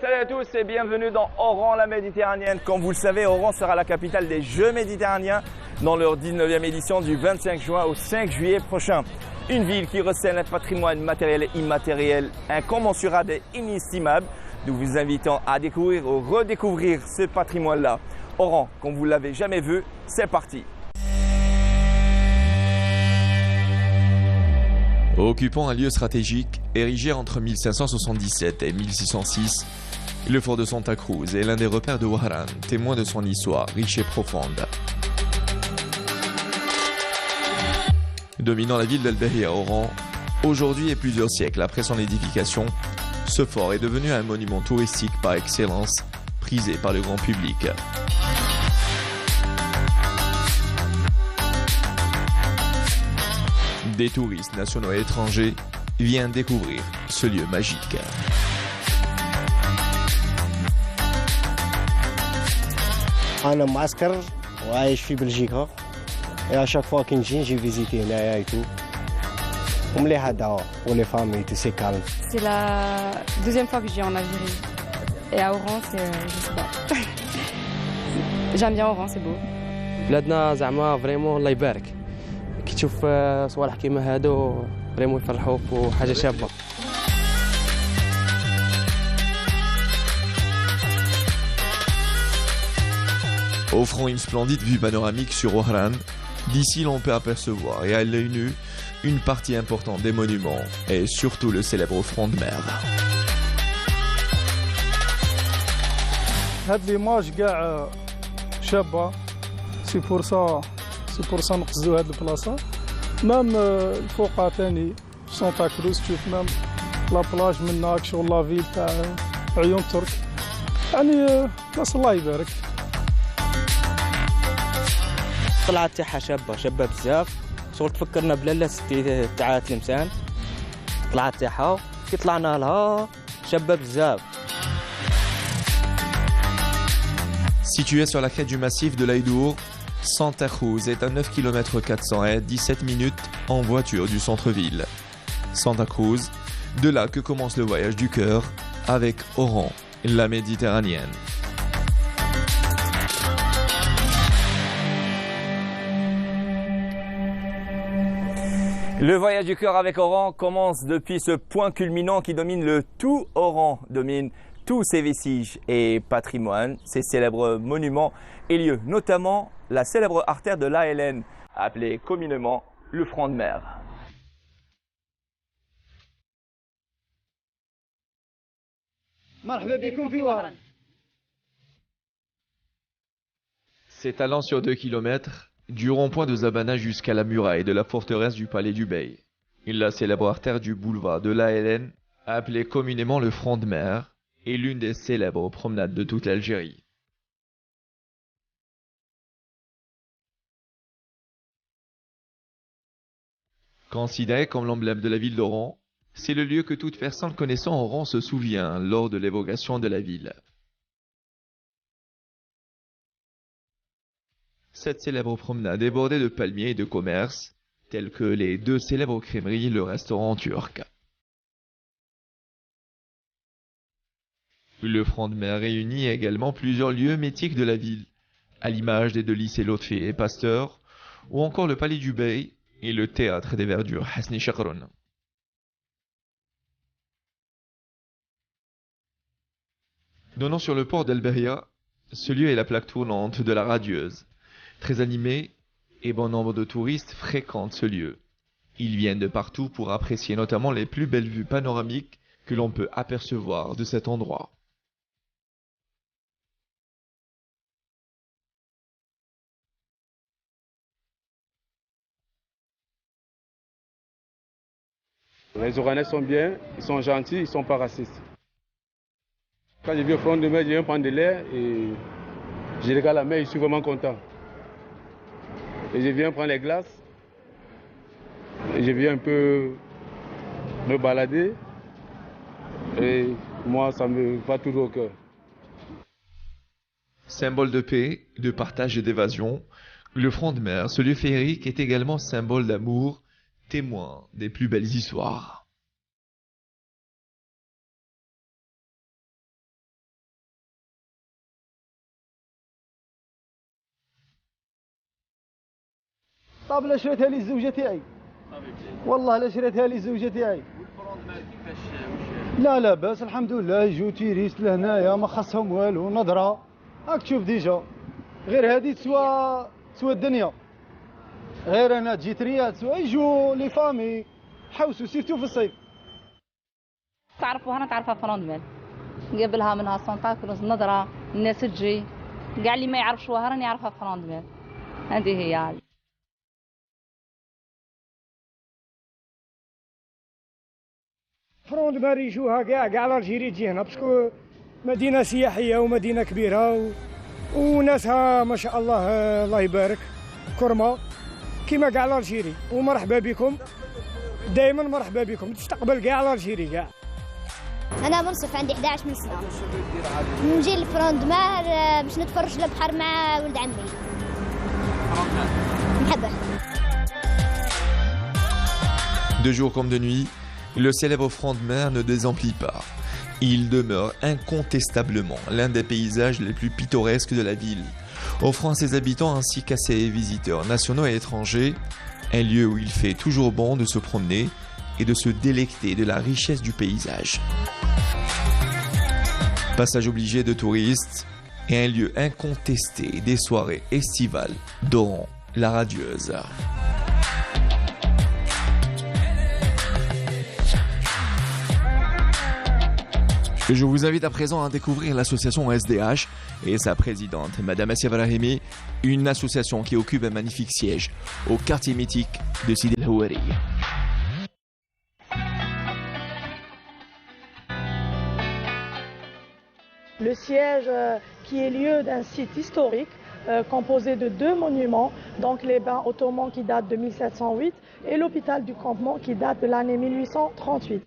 Salut à tous et bienvenue dans Oran, la Méditerranéenne. Comme vous le savez, Oran sera la capitale des Jeux méditerranéens dans leur 19e édition du 25 juin au 5 juillet prochain. Une ville qui recèle un patrimoine matériel et immatériel incommensurable et inestimable. Nous vous invitons à découvrir ou redécouvrir ce patrimoine-là. Oran, comme vous ne l'avez jamais vu, c'est parti. Occupant un lieu stratégique érigé entre 1577 et 1606, le fort de Santa Cruz est l'un des repères de Wahran, témoin de son histoire riche et profonde. Dominant la ville d'Al-Bahia Oran, aujourd'hui et plusieurs siècles après son édification, ce fort est devenu un monument touristique par excellence, prisé par le grand public. Des touristes nationaux et étrangers viennent découvrir ce lieu magique. أنا معسكر وعايش في بلجيكا et à chaque fois que نجي visiter هنايا et tout ومليح هذا ولي فامي تو سي كالم. C'est la deuxième fois que je viens en Algérie. Et à Oran, je sais pas. J'aime bien Oran, c'est beau. بلادنا زعما فريمون الله يبارك كي تشوف صوالح كيما هادو فريمون يفرحوك وحاجه شابه. Offrant une splendide vue panoramique sur Wahran, d'ici l'on peut apercevoir et à l'œil nu une partie importante des monuments et surtout le célèbre front de mer. هاد ليماج كاع شابه سي فرصه نقصدو هاد البلاصه مام الفوق ثاني سانتا كروز تشوف مام لا بلاج منها شغل لا فيل تاع عيون ترك يعني ناس الله يبارك. الطلعه تاعها شابه بزاف شغل تفكرنا بلاله ستي تاع تلمسان. الطلعه تاعها كي طلعنا لها شابه بزاف. Situé sur la crête du massif de l'Aïdour, Santa Cruz est à 9 km 400 et 17 minutes en voiture du centre-ville. Santa Cruz, de là que commence le voyage du cœur avec Oran, la Méditerranéenne. Le voyage du cœur avec Oran commence depuis ce point culminant qui domine le tout Oran, domine tous ses vestiges et patrimoines, ses célèbres monuments et lieux, notamment la célèbre artère de l'ALN, appelée communément le front de mer. S'étalant sur 2 km, du rond-point de Zabana jusqu'à la muraille de la forteresse du palais du Bey, la célèbre artère du boulevard de l'ALN, appelée communément le front de mer, est l'une des célèbres promenades de toute l'Algérie. Considéré comme l'emblème de la ville d'Oran, c'est le lieu que toute personne connaissant Oran se souvient lors de l'évocation de la ville. Cette célèbre promenade est bordée de palmiers et de commerces, tels que les deux célèbres crèmeries et le restaurant turc. Le front de mer réunit également plusieurs lieux mythiques de la ville, à l'image des deux lycées Lotfi et Pasteur, ou encore le palais du Bey et le théâtre des verdures Hasni Chakroun. Donnant sur le port d'Al-Bahia, ce lieu est la plaque tournante de la Radieuse. Très animé, et bon nombre de touristes fréquentent ce lieu. Ils viennent de partout pour apprécier notamment les plus belles vues panoramiques que l'on peut apercevoir de cet endroit. Les Oranais sont bien, ils sont gentils, ils ne sont pas racistes. Quand je viens au front de mer, je viens prendre de l'air et je regarde la mer, je suis vraiment content. Et je viens prendre les glaces, et je viens un peu me balader et moi ça me va toujours au cœur. Symbole de paix, de partage et d'évasion, le front de mer, ce lieu féerique est également symbole d'amour, témoin des plus belles histoires. طابله شريتها لي الزوجه تاعي والله لا شريتها لي الزوجه تاعي لا لاباس الحمد لله يجوا تيريست لهنايا ما خصهم والو نظره راك تشوف ديجا غير هذه تسوى الدنيا غير انا جيت ريال تسوى يجوا لي فامي حوسوا سيرتو في الصيف تعرفوا هنا تعرفها فروندميل قبلها منها سانتا كروز نظره الناس تجي كاع اللي ما يعرفوها راني يعرفها فروندميل هذه هي فروندميل يجوها كاع الجيري تجي هنا باسكو مدينه سياحيه ومدينه كبيره وناسها ما شاء الله الله يبارك كرمه كيما كاع الجيري ومرحبا بكم دائما مرحبا بكم تستقبل كاع الجيري كاع. انا منصف عندي 11 من سنه نجي لفروندمير باش نتفرج البحر مع ولد عمي محبه. De jour comme de nuit, le célèbre front de mer ne désemplit pas. Il demeure incontestablement l'un des paysages les plus pittoresques de la ville, offrant à ses habitants ainsi qu'à ses visiteurs nationaux et étrangers un lieu où il fait toujours bon de se promener et de se délecter de la richesse du paysage. Passage obligé de touristes et un lieu incontesté des soirées estivales d'Oran, la radieuse. Je vous invite à présent à découvrir l'association SDH et sa présidente, Madame Assia Brahimi, une association qui occupe un magnifique siège au quartier mythique de Sidi El Houari. Le siège qui est lieu d'un site historique composé de 2 monuments, donc les bains ottomans qui datent de 1708 et l'hôpital du campement qui date de l'année 1838.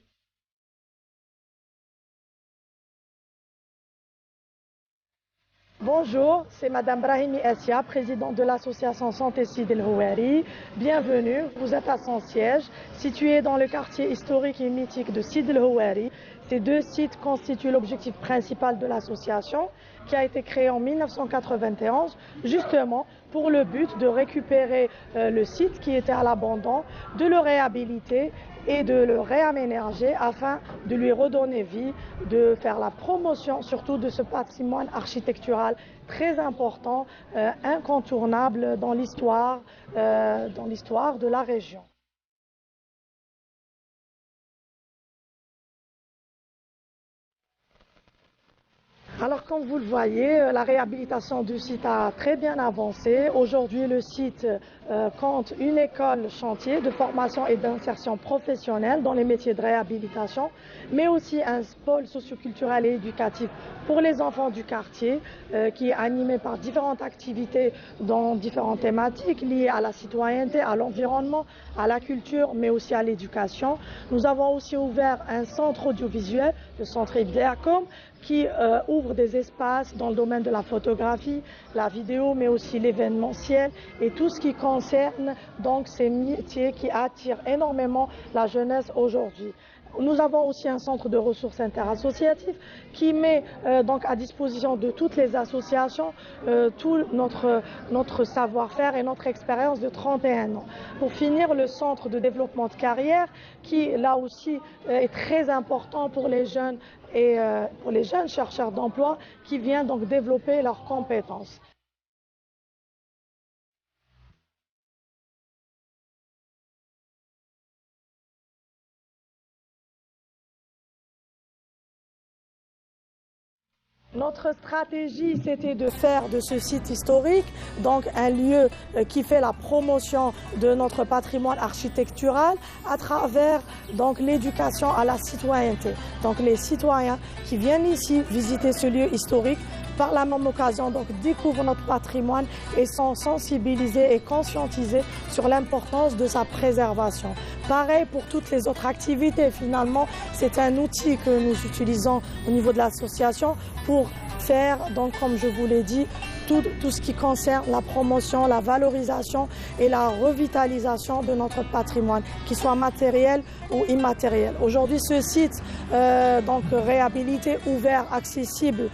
Bonjour, c'est Madame Brahimi Assia, présidente de l'association Santé Sidi El Houari. Bienvenue, vous êtes à son siège, situé dans le quartier historique et mythique de Sidi El Houari. Ces 2 sites constituent l'objectif principal de l'association, qui a été créée en 1991, justement pour le but de récupérer le site qui était à l'abandon, de le réhabiliter et de le réaménager afin de lui redonner vie, de faire la promotion surtout de ce patrimoine architectural très important, incontournable dans l'histoire de la région. Alors comme vous le voyez, la réhabilitation du site a très bien avancé. Aujourd'hui, le site compte une école chantier de formation et d'insertion professionnelle dans les métiers de réhabilitation, mais aussi un pôle socioculturel et éducatif pour les enfants du quartier qui est animé par différentes activités dans différentes thématiques liées à la citoyenneté, à l'environnement, à la culture, mais aussi à l'éducation. Nous avons aussi ouvert un centre audiovisuel, le centre Ibdeacom, qui ouvre des espaces dans le domaine de la photographie, la vidéo, mais aussi l'événementiel et tout ce qui concerne donc ces métiers qui attirent énormément la jeunesse aujourd'hui. Nous avons aussi un centre de ressources interassociatives qui met donc à disposition de toutes les associations tout notre savoir-faire et notre expérience de 31 ans. Pour finir, le centre de développement de carrière qui là aussi est très important pour les jeunes et pour les jeunes chercheurs d'emploi qui viennent donc développer leurs compétences. Notre stratégie, c'était de faire de ce site historique donc un lieu qui fait la promotion de notre patrimoine architectural à travers donc l'éducation à la citoyenneté. Donc les citoyens qui viennent ici visiter ce lieu historique par la même occasion donc découvrent notre patrimoine et sont sensibilisés et conscientisés sur l'importance de sa préservation. Pareil pour toutes les autres activités, finalement, c'est un outil que nous utilisons au niveau de l'association pour faire, donc, comme je vous l'ai dit, tout ce qui concerne la promotion, la valorisation et la revitalisation de notre patrimoine, qu'il soit matériel ou immatériel. Aujourd'hui, ce site, donc réhabilité, ouvert, accessible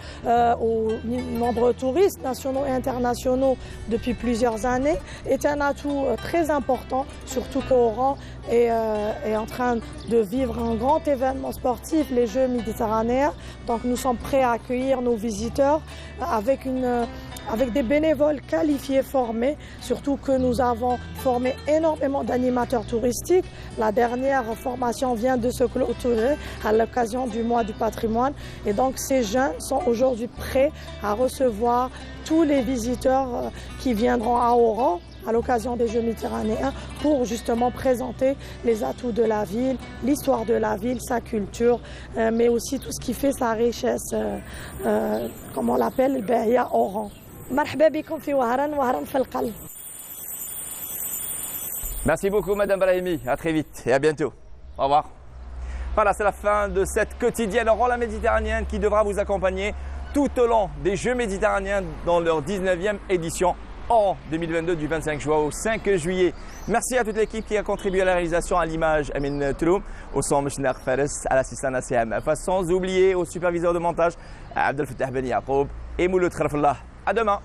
aux nombreux touristes nationaux et internationaux depuis plusieurs années, est un atout très important, surtout qu'Oran est en train de vivre un grand événement sportif, les Jeux méditerranéens. Donc nous sommes prêts à accueillir nos visiteurs avec des bénévoles qualifiés, formés, surtout que nous avons formé énormément d'animateurs touristiques. La dernière formation vient de se clôturer à l'occasion du mois du patrimoine. Et donc ces jeunes sont aujourd'hui prêts à recevoir tous les visiteurs qui viendront à Oran à l'occasion des Jeux méditerranéens pour justement présenter les atouts de la ville, l'histoire de la ville, sa culture, mais aussi tout ce qui fait sa richesse, comme on l'appelle, le Bahia Oran. مرحبا بكم في وهران في القلب. Merci beaucoup Madame Brahimi, à très vite et à bientôt. Au revoir. Voilà, c'est la fin de cette quotidienne Oran la Méditerranéenne qui devra vous accompagner tout au long des Jeux méditerranéens dans leur 19e édition Oran 2022 du 25 juin au 5 juillet. Merci à toute l'équipe qui a contribué à la réalisation, à l'image Amin Troum, au son Mishnar Fares, à l'assistant Nassem Afa, sans oublier au superviseur de montage Abdel Fattah Ben Yacoub et Mouloud Kharfallah. À demain.